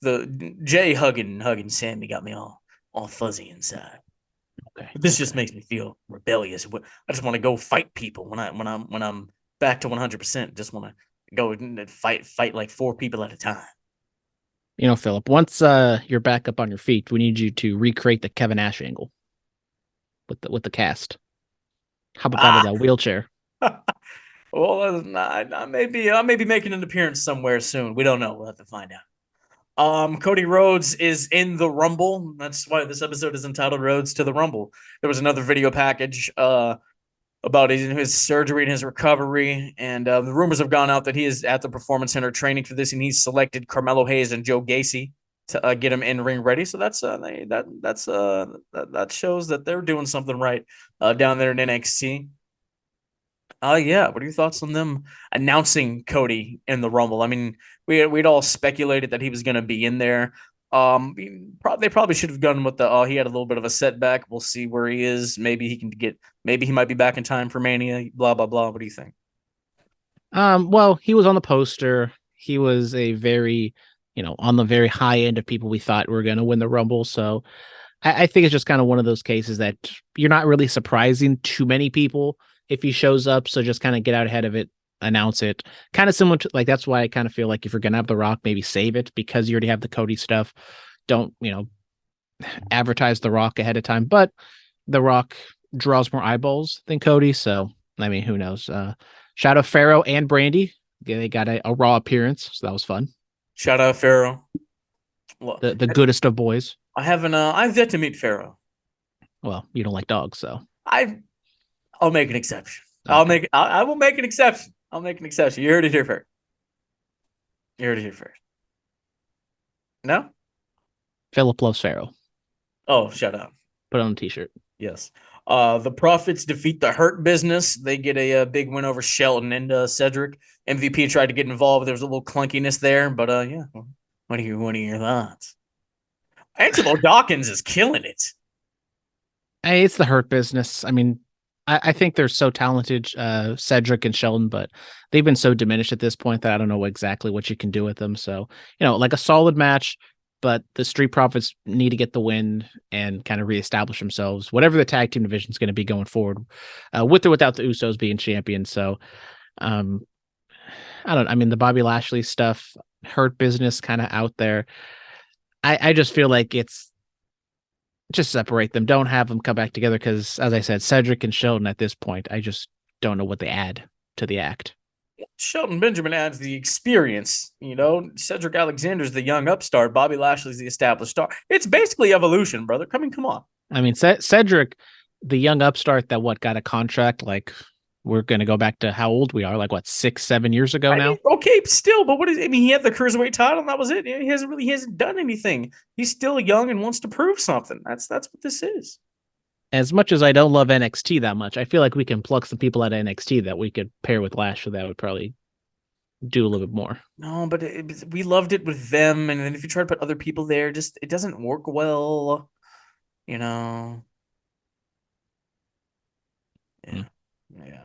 The Jay hugging Sammy got me all fuzzy inside. Okay. This just makes me feel rebellious. I just want to go fight people when I'm back to 100%. Just want to go and fight like 4 people at a time. Phillip, once you're back up on your feet, we need you to recreate the Kevin Nash angle with the cast. How about that in that wheelchair? Well, I may be making an appearance somewhere soon. We don't know. We'll have to find out. Cody Rhodes is in the Rumble. That's why this episode is entitled Rhodes to the Rumble. There was another video package about his surgery and his recovery, and the rumors have gone out that he is at the Performance Center training for this, and he's selected Carmelo Hayes and Joe Gacy to get him in ring ready. So that shows that they're doing something right down there in NXT. Yeah. What are your thoughts on them announcing Cody in the Rumble? I mean, we'd all speculated that he was going to be in there. They probably should have gone with he had a little bit of a setback. We'll see where he is. Maybe he might be back in time for Mania. Blah blah blah. What do you think? Well, he was on the poster. He was a very, on the very high end of people we thought were going to win the Rumble. So I think it's just kind of one of those cases that you're not really surprising too many people if he shows up. So just kind of get out ahead of it, announce it. Kind of similar to that's why I kind of feel like if you're going to have The Rock, maybe save it because you already have the Cody stuff. Don't, advertise The Rock ahead of time. But The Rock draws more eyeballs than Cody. So, I mean, who knows? Shout out Pharaoh and Brandy. They got a Raw appearance. So that was fun. Shout out Pharaoh. Well, the goodest of boys. I've yet to meet Pharaoh. Well, you don't like dogs, so. I'll make an exception. Okay. I will make an exception. I'll make an exception. You heard it here first. No? Phillip loves Pharaoh. Oh, shut up. Put it on a t-shirt. Yes. The Profits defeat the Hurt Business. They get a big win over Shelton and Cedric. MVP tried to get involved. There was a little clunkiness there, but yeah. What are your thoughts? Angelo Dawkins is killing it. Hey, it's the Hurt Business. I mean, I think they're so talented, Cedric and Sheldon, but they've been so diminished at this point that I don't know exactly what you can do with them. So, like a solid match, but the Street Profits need to get the win and kind of reestablish themselves, whatever the tag team division is going to be going forward, with or without the Usos being champions. So, I mean, the Bobby Lashley stuff, Hurt Business kind of out there. I just feel like it's just separate them. Don't have them come back together because, as I said, Cedric and Sheldon at this point, I just don't know what they add to the act. Shelton Benjamin adds the experience. Cedric Alexander's the young upstart. Bobby Lashley's the established star. It's basically evolution, brother. Come on. I mean, Cedric, the young upstart that got a contract like. We're going to go back to how old we are, 6-7 years ago now. mean, okay, still, but he had the Cruiserweight title and that was it. He hasn't done anything. He's still young and wants to prove something. That's what this is. As much as I don't love NXT that much, I feel like we can pluck some people out of NXT that we could pair with Lashley that would probably do a little bit more. No, but we loved it with them. And then if you try to put other people there, it doesn't work well, Yeah. Yeah.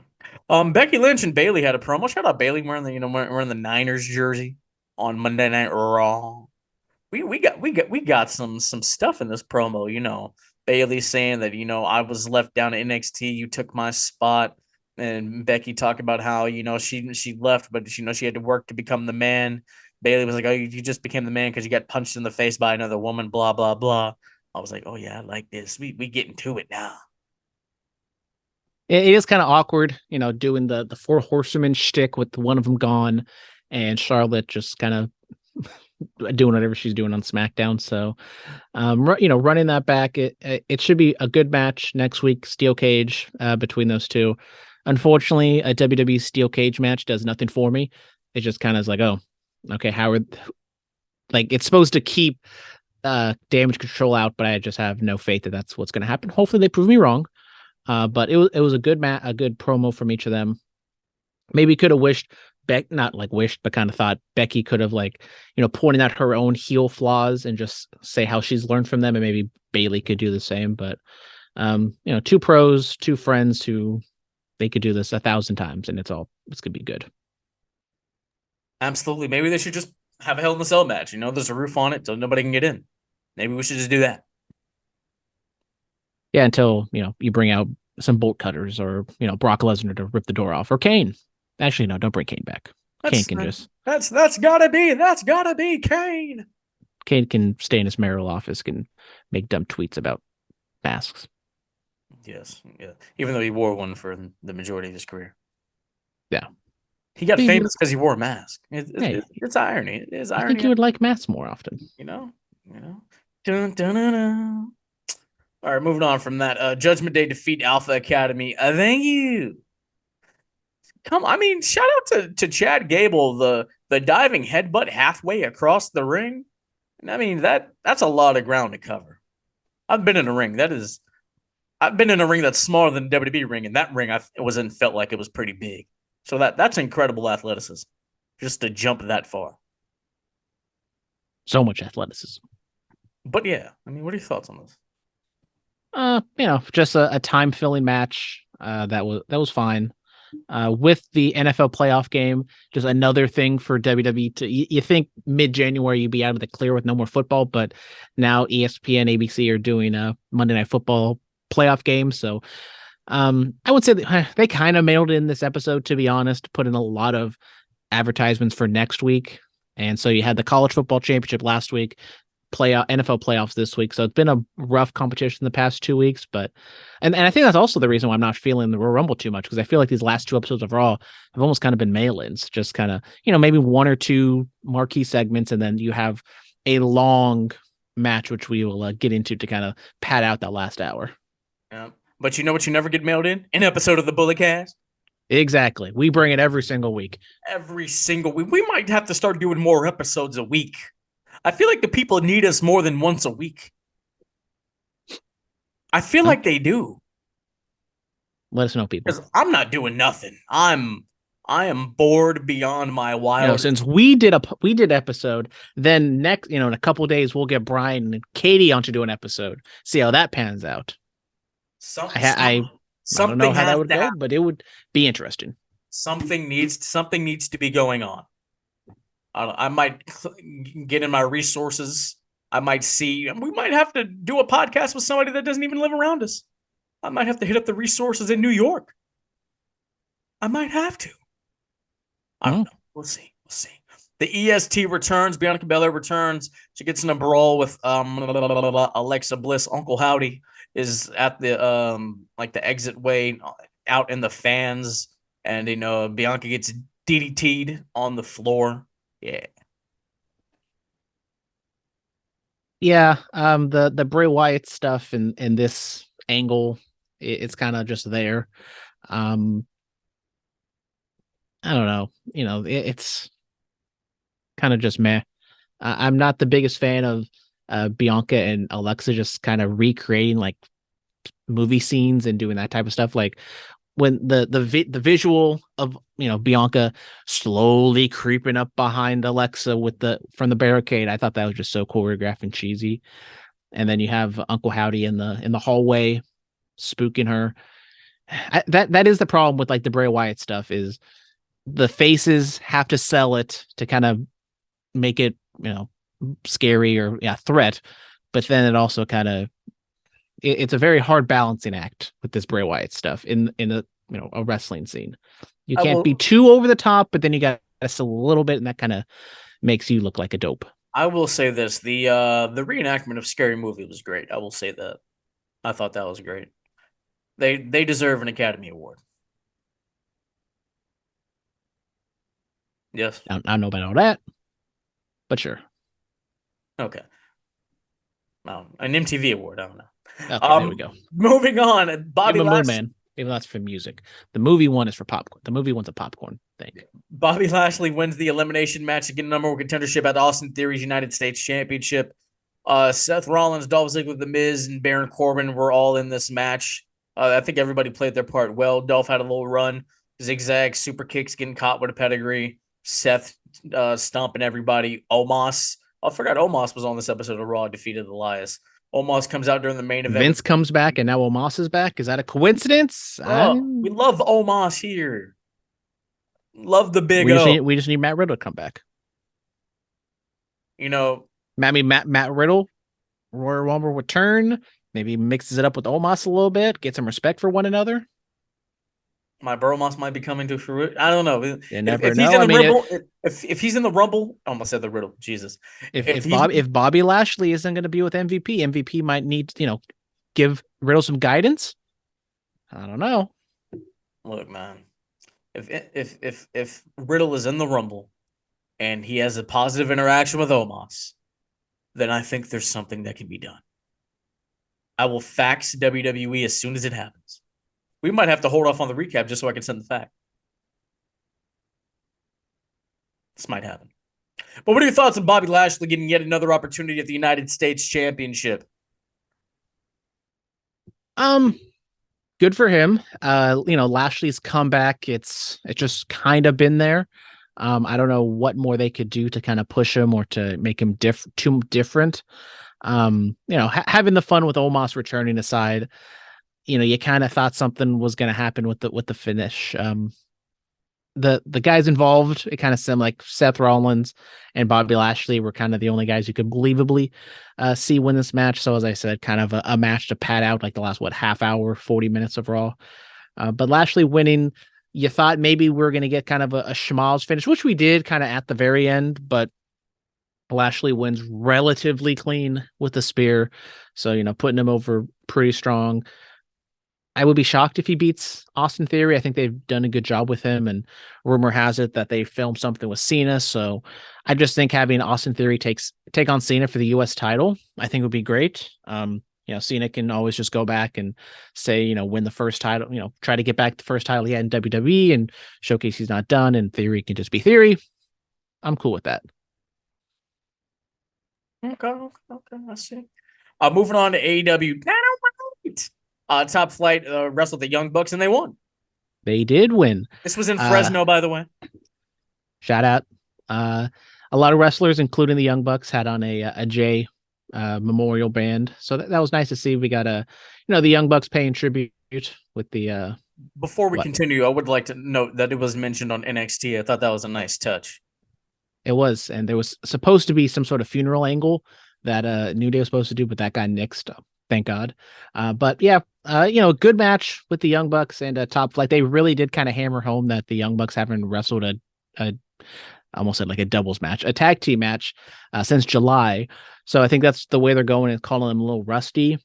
Becky Lynch and Bayley had a promo. Shout out Bayley wearing the Niners jersey on Monday Night Raw. We got some stuff in this promo. Bayley saying that I was left down at NXT. You took my spot, and Becky talked about how she left, but she had to work to become the man. Bayley was like, "Oh, you just became the man because you got punched in the face by another woman." Blah blah blah. I was like, "Oh yeah, I like this. We getting to it now." It is kind of awkward, doing the 4 horsemen shtick with one of them gone and Charlotte just kind of doing whatever she's doing on SmackDown. So, running that back, it should be a good match next week. Steel cage between those two. Unfortunately, a WWE steel cage match does nothing for me. It just kind of is like, oh, okay, Howard, it's supposed to keep Damage Control out, but I just have no faith that that's what's going to happen. Hopefully they prove me wrong. But it was a good a good promo from each of them. maybe could have wished not like wished, but kind of thought Becky could have like, pointed out her own heel flaws and just say how she's learned from them, and maybe Bayley could do the same. But two pros, two friends who they could do this 1,000 times, and it's gonna be good. Absolutely. Maybe they should just have a Hell in a Cell match. There's a roof on it, so nobody can get in. Maybe we should just do that. Yeah, until you bring out some bolt cutters or Brock Lesnar to rip the door off, or Kane. Actually, no, don't bring Kane back. Kane can just that's gotta be Kane. Kane can stay in his marital office, can make dumb tweets about masks. Yes, yeah. Even though he wore one for the majority of his career. Yeah. He got famous because he wore a mask. It's irony. It is irony. I think you would like masks more often. Dun, dun, dun, dun. All right, moving on from that. Judgment Day defeat Alpha Academy. Thank you. Shout out to Chad Gable, the diving headbutt halfway across the ring. And that's a lot of ground to cover. I've been in a ring that's smaller than the WWE ring, and that ring felt like it was pretty big. So that's incredible athleticism, just to jump that far. So much athleticism. But yeah, what are your thoughts on this? Just a time-filling match. That was fine. With the NFL playoff game, just another thing for WWE to. You think mid-January you'd be out of the clear with no more football, but now ESPN, ABC are doing a Monday Night Football playoff game. So I would say that they kind of mailed in this episode, to be honest, put in a lot of advertisements for next week. And so you had the college football championship last week, NFL playoffs this week. So it's been a rough competition the past 2 weeks, but I think that's also the reason why I'm not feeling the Royal Rumble too much, because I feel like these last 2 episodes of Raw have almost kind of been mail-ins, just kind of, maybe 1 or 2 marquee segments, and then you have a long match, which we will get into to kind of pad out that last hour. Yeah. But you know what you never get mailed in? An episode of the Bullet Cast. Exactly. We bring it every single week. Every single week. We might have to start doing more episodes a week. I feel like the people need us more than once a week. I feel like they do. Let us know, people. Because I'm not doing nothing. I am bored beyond my wild. Since we did episode, then next, in a couple of days we'll get Brian and Katie on to do an episode. See how that pans out. I don't know how that would go, but it would be interesting. Something needs to be going on. I might get in my resources. I might see. We might have to do a podcast with somebody that doesn't even live around us. I might have to hit up the resources in New York. I might have to. I don't know. We'll see. The EST returns. Bianca Belair returns. She gets in a brawl with Alexa Bliss. Uncle Howdy is at the the exit way out in the fans, and Bianca gets DDT'd on the floor. Yeah. The Bray Wyatt stuff in this angle, it's kind of just there. I don't know. It's kind of just meh. I'm not the biggest fan of Bianca and Alexa just kind of recreating like movie scenes and doing that type of stuff. Like when the visual of Bianca slowly creeping up behind Alexa from the barricade, I thought that was just so choreographed and cheesy. And then you have Uncle Howdy in the hallway spooking her. That is the problem with like the Bray Wyatt stuff, is the faces have to sell it to kind of make it scary or threat, but then it also kind of it's a very hard balancing act with this Bray Wyatt stuff in a wrestling scene. You can't be too over the top, but then you got just a little bit, and that kind of makes you look like a dope. I will say this: the reenactment of Scary Movie was great. I will say that. I thought that was great. They deserve an Academy Award. Yes. I don't know about all that, but sure. Okay. An MTV award. I don't know. Okay, there we go. Moving on. Bobby Lashley. Man. Even though that's for music. The movie one is for popcorn. The movie one's a popcorn thing. Bobby Lashley wins the elimination match to get a number one contendership at the Austin Theory's United States Championship. Seth Rollins, Dolph Ziggler, The Miz, and Baron Corbin were all in this match. I think everybody played their part well. Dolph had a little run. zigzag super kicks getting caught with a pedigree. Seth stomping everybody. Omos. I forgot Omos was on this episode of Raw, defeated Elias. Omos comes out during the main event. Vince comes back and now Omos is back. Is that a coincidence? We love Omos here. Love the big we just need Matt Riddle to come back. You know, Matt Riddle, Royal Rumble return, maybe mixes it up with Omos a little bit, get some respect for one another. My Buromos might be coming to fruition. I don't know. You never if know. He's in the Rumble, if he's in the Rumble, I almost said the Riddle. Jesus. If Bobby Lashley isn't going to be with MVP might need give Riddle some guidance. I don't know. Look, man, if Riddle is in the Rumble and he has a positive interaction with Omos, then I think there's something that can be done. I will fax WWE as soon as it happens. We might have to hold off on the recap just so I can send the fact. This might happen. But what are your thoughts on Bobby Lashley getting yet another opportunity at the United States Championship? Good for him. Lashley's comeback, it's just kind of been there. I don't know what more they could do to kind of push him or to make him different. Having the fun with Omos returning aside, you kind of thought something was going to happen with the finish. The guys involved, it kind of seemed like Seth Rollins and Bobby Lashley were kind of the only guys you could believably see win this match. So as I said, kind of a match to pad out like the last, half hour, 40 minutes of Raw. But Lashley winning, you thought maybe we were going to get kind of a schmaltz finish, which we did kind of at the very end, but Lashley wins relatively clean with the spear. So, putting him over pretty strong. I would be shocked if he beats Austin Theory. I think they've done a good job with him, and rumor has it that they filmed something with Cena. So I just think having Austin Theory take on Cena for the U.S. title, I think would be great. Cena can always just go back and say, win the first title, try to get back the first title he had in WWE and showcase he's not done, and Theory can just be Theory. I'm cool with that. Okay, I see. Moving on to AEW Dynamite. Top Flight wrestled the Young Bucks, and they won. They did win. This was in Fresno, by the way. Shout out. A lot of wrestlers, including the Young Bucks, had on a Jay memorial band. So that was nice to see. We got the Young Bucks paying tribute with the. Before we continue, I would like to note that it was mentioned on NXT. I thought that was a nice touch. It was, and there was supposed to be some sort of funeral angle that New Day was supposed to do, but that got nixed. Thank God. But yeah, good match with the Young Bucks and Top Flight. They really did kind of hammer home that the Young Bucks haven't wrestled I almost said like a doubles match, a tag team match since July. So I think that's the way they're going, is calling them a little rusty.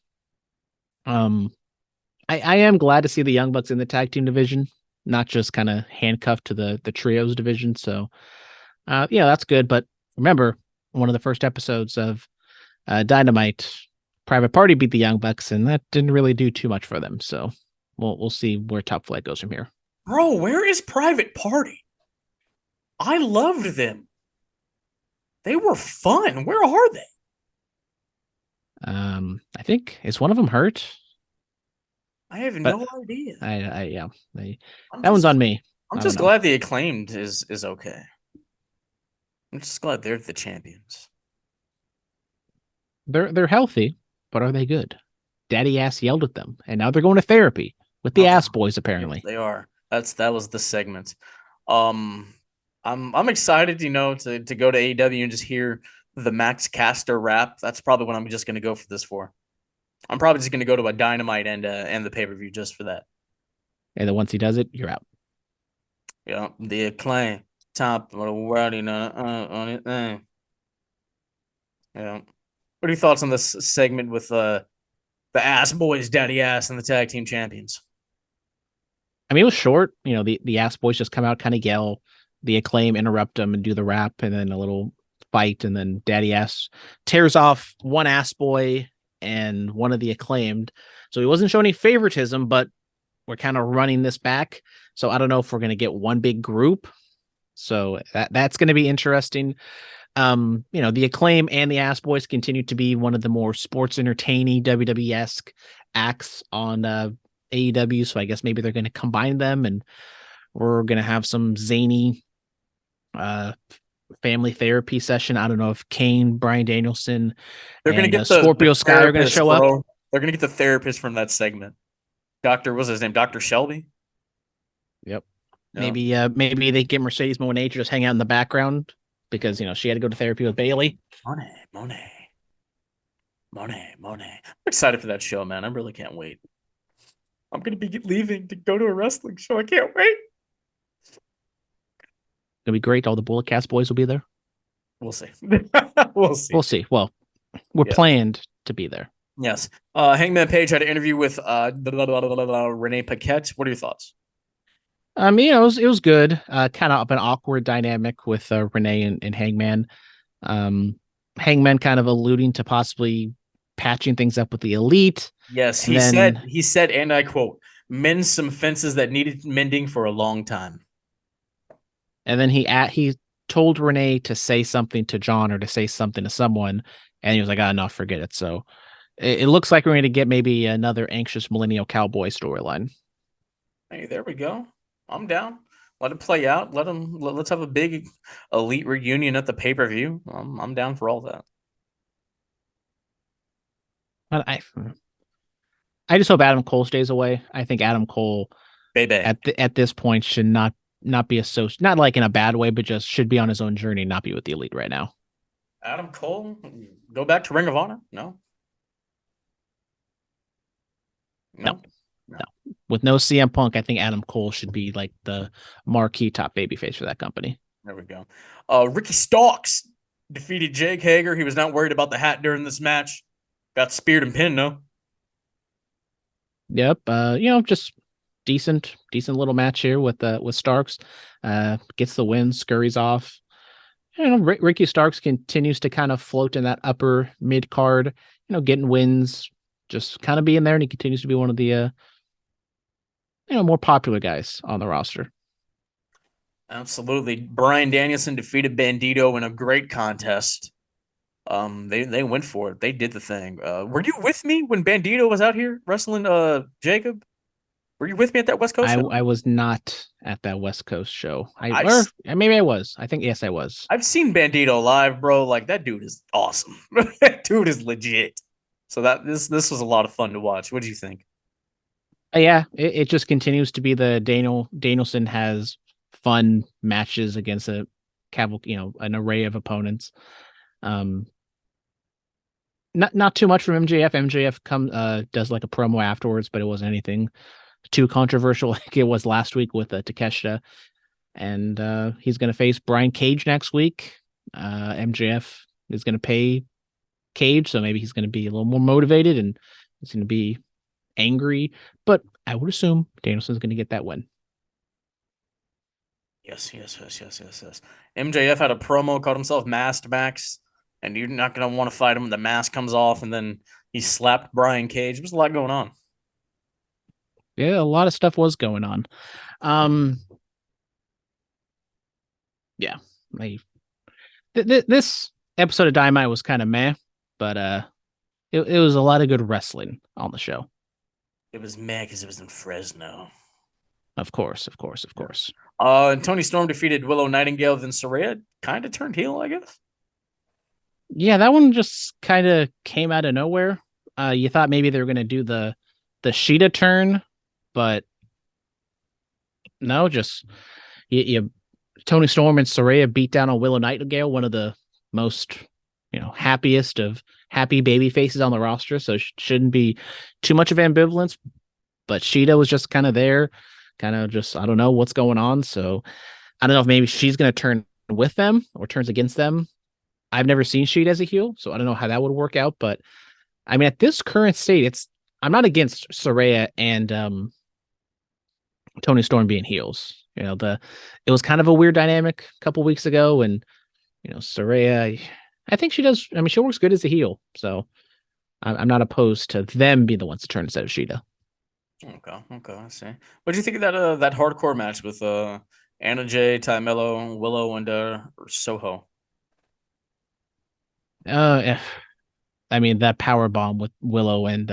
I am glad to see the Young Bucks in the tag team division, not just kind of handcuffed to the trios division. So that's good. But remember, one of the first episodes of Dynamite, Private Party beat the Young Bucks, and that didn't really do too much for them. So we'll see where Top Flight goes from here. Bro, where is Private Party? I loved them. They were fun. Where are they? I think, is one of them hurt? I have no idea. That one's on me. I'm just glad the Acclaimed is okay. I'm just glad they're the champions. They're healthy, but are they good? Daddy Ass yelled at them, and now they're going to therapy with the Ass Boys. Apparently, they are. That was the segment. I'm excited, to go to AEW and just hear the Max Caster rap. That's probably what I'm just going to go for this for. I'm probably just going to go to a Dynamite and the pay-per-view just for that. And then once he does it, you're out. Yeah, the Acclaim top of the world, on it. Yeah. What are your thoughts on this segment with the Ass Boys, Daddy Ass, and the tag team champions? I mean, it was short. The Ass Boys just come out, kind of yell. The Acclaim interrupt them and do the rap, and then a little fight, and then Daddy Ass tears off one Ass Boy and one of the Acclaimed. So he wasn't showing any favoritism, but we're kind of running this back. So I don't know if we're going to get one big group. So that's going to be interesting. The Acclaim and the Ass Boys continue to be one of the more sports entertaining WWE-esque acts on AEW. So I guess maybe they're going to combine them and We're gonna have some zany family therapy session. I don't know if Kane, Bryan Danielson, They're gonna and get Scorpio the Sky are gonna therapist, show up. bro. They're gonna get the therapist from that segment. What's his name? Dr. Shelby. Yep. Yeah. Maybe they get Mercedes Monet to just hang out in the background because she had to go to therapy with Bailey. Monet. I'm excited for that show, man. I really can't wait. I'm gonna be leaving to go to a wrestling show. I can't wait. It'll be great. All the Bullet Cast boys will be there. We'll see. We'll see. We'll see. Well, we're planned to be there. Yes. Hangman Page had an interview with Renee Paquette. What are your thoughts? It was good. Kind of an awkward dynamic with Renee and Hangman. Hangman kind of alluding to possibly patching things up with the Elite. Yes, he said, and I quote, "Mend some fences that needed mending for a long time." And then he told Renee to say something to John or to say something to someone, and he was like, no, forget it. So it looks like we're going to get maybe another anxious millennial cowboy storyline. Hey, there we go. I'm down. Let it play out. Let's have a big Elite reunion at the pay-per-view. I'm down for all that. But I just hope Adam Cole stays away. I think Adam Cole Baby. at this point should not be associated, not like in a bad way, but just should be on his own journey, not be with the Elite right now. Adam Cole, go back to Ring of Honor? No. With no CM Punk, I think Adam Cole should be like the marquee top babyface for that company. There we go. Ricky Starks defeated Jake Hager. He was not worried about the hat during this match. Got speared and pinned, no? Yep. Just decent little match here with Starks. Gets the win, scurries off. Ricky Starks continues to kind of float in that upper mid card, getting wins, just kind of being there, and he continues to be one of the more popular guys on the roster. Absolutely. Bryan Danielson defeated Bandito in a great contest. They went for it. They did the thing. Were you with me when Bandito was out here wrestling Jacob? Were you with me at that West Coast show? I was not at that West Coast show. Maybe I was. I think yes, I was. I've seen Bandito live, bro. Like that dude is awesome. That dude is legit. So this was a lot of fun to watch. What do you think? Yeah, it just continues to be the Danielson has fun matches against an array of opponents. Not too much from MJF. MJF does like a promo afterwards, but it wasn't anything too controversial like it was last week with Takeshita. And he's going to face Brian Cage next week. MJF is going to pay Cage, so maybe he's going to be a little more motivated and he's going to be angry. But I would assume Danielson's going to get that win. Yes. MJF had a promo, called himself Masked Max, and you're not going to want to fight him when the mask comes off, and then he slapped Brian Cage. There's a lot going on. Yeah, a lot of stuff was going on. This episode of Dynamite was kind of meh, but it was a lot of good wrestling on the show. It was meh because it was in Fresno. Of course. Tony Storm defeated Willow Nightingale, then Saraya kind of turned heel, I guess. Yeah, that one just kind of came out of nowhere. You thought maybe they were going to do the Sheeta turn, but no, just Tony Storm and Saraya beat down on Willow Nightingale, one of the most happiest of happy baby faces on the roster. So shouldn't be too much of ambivalence. But Sheeta was just kind of there, kind of just I don't know what's going on. So I don't know if maybe she's going to turn with them or turns against them. I've never seen Sheeta as a heel, so I don't know how that would work out. But I mean, at this current state, I'm not against Saraya and Tony Storm being heels. It was kind of a weird dynamic a couple weeks ago, and Saraya, I think she does. I mean, she works good as a heel, so I'm not opposed to them being the ones to turn instead of Sheeta. Okay, I see. What do you think of that hardcore match with Anna Jay, Ty Mello, Willow, and Soho? I mean, that power bomb with Willow and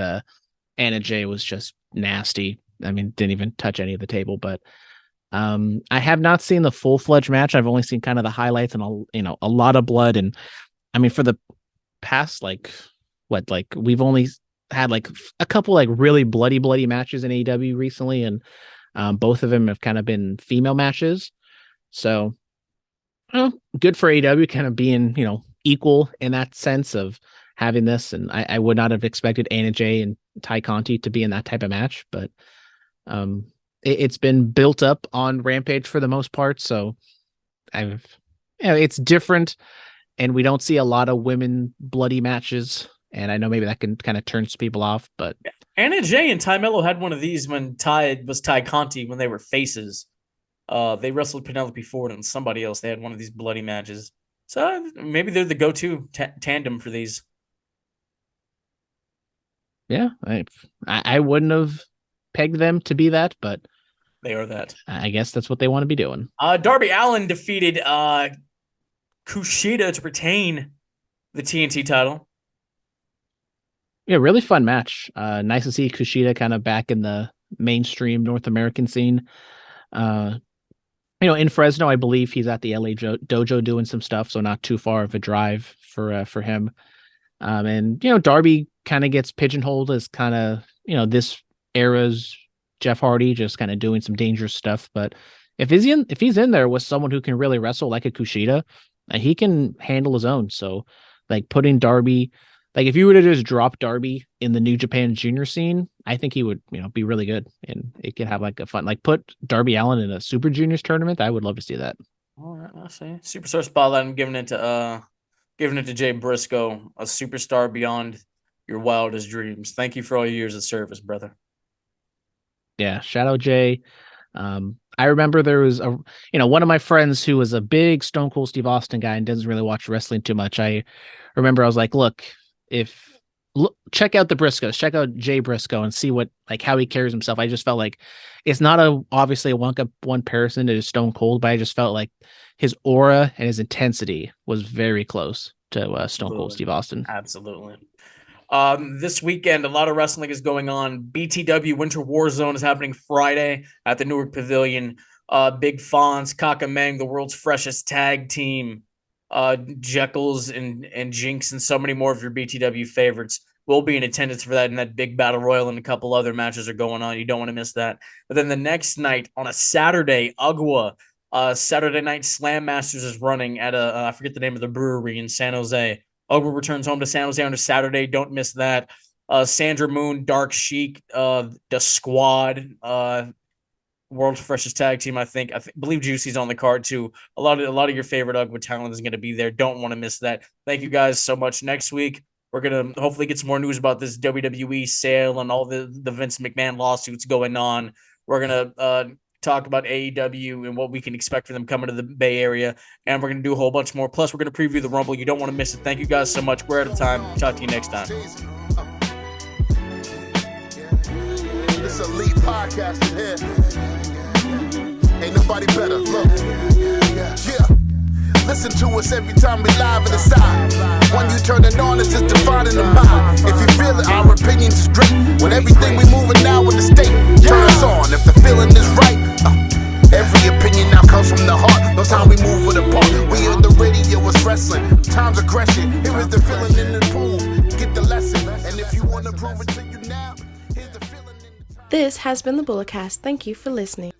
Anna Jay was just nasty. I mean, didn't even touch any of the table, but I have not seen the full-fledged match. I've only seen kind of the highlights and a lot of blood. And I mean, for the past we've only had like a couple like really bloody matches in AEW recently, and both of them have kind of been female matches. So good for AEW kind of being equal in that sense of having this. And I would not have expected Anna Jay and Ty Conti to be in that type of match, but it's been built up on Rampage for the most part. So it's different, and we don't see a lot of women bloody matches. And I know maybe that can kind of turn some people off, but Anna Jay and Ty Mello had one of these when Ty Conti when they were faces. They wrestled Penelope Ford and somebody else. They had one of these bloody matches. So maybe they're the go-to tandem for these. Yeah, I wouldn't have pegged them to be that, but they are that. I guess that's what they want to be doing. Darby Allin defeated Kushida to retain the TNT title. Yeah, really fun match. Nice to see Kushida kind of back in the mainstream North American scene. In Fresno, I believe he's at the LA dojo doing some stuff, so not too far of a drive for him. And Darby kind of gets pigeonholed as kind of this era's Jeff Hardy, just kind of doing some dangerous stuff. But if he's in there with someone who can really wrestle like a Kushida, he can handle his own. So like putting Darby, like if you were to just drop Darby in the New Japan Junior scene, I think he would be really good, and it could have like a fun, like put Darby Allin in a Super Juniors tournament. I would love to see that. All right, I see. Superstar spotlight. I'm giving it to Jay Briscoe, a superstar beyond your wildest dreams. Thank you for all your years of service, brother. Yeah, shout out Jay. I remember there was one of my friends who was a big Stone Cold Steve Austin guy and doesn't really watch wrestling too much. I remember I was like, look, check out the Briscoes, check out Jay Briscoe and see how he carries himself. I just felt like it's not obviously a one person to Stone Cold, but I just felt like his aura and his intensity was very close to Stone Cold Steve Austin. Absolutely. This weekend, a lot of wrestling is going on. BTW Winter War Zone is happening Friday at the Newark Pavilion. Big Fonz, Kakamang, the world's freshest tag team, Jekylls and Jinx, and so many more of your BTW favorites will be in attendance for that. And that big battle royal and a couple other matches are going on. You don't want to miss that. But then the next night on a Saturday, Ugwa, Saturday Night Slam Masters is running at I forget the name of the brewery in San Jose. Ugwa returns home to San Jose on a Saturday. Don't miss that. Sandra Moon, Dark Sheik, the Squad, world's freshest tag team. I believe Juicy's on the card too. A lot of your favorite Ugwa talent is going to be there. Don't want to miss that. Thank you guys so much. Next week we're gonna hopefully get some more news about this WWE sale and all the Vince McMahon lawsuits going on. We're gonna talk about AEW and what we can expect for them coming to the Bay Area, and we're going to do a whole bunch more. Plus, we're going to preview the Rumble. You don't want to miss it. Thank you guys so much. We're out of time. Talk to you next time. This elite podcast in here. Ain't nobody better. Look. Yeah. Listen to us every time we live in the side. When you turn it on, it's just defining the mind. If you feel it, our opinions is great. When everything we moving now in the state, turn us on if the feeling is right. Every opinion now comes from the heart. No time we move with a part. We on the radio, it's wrestling. Time's aggression. Here is the feeling in the proof. Get the lesson. And if you want to prove it to you now, here's the feeling in the time. This has been the Bulletcast. Thank you for listening.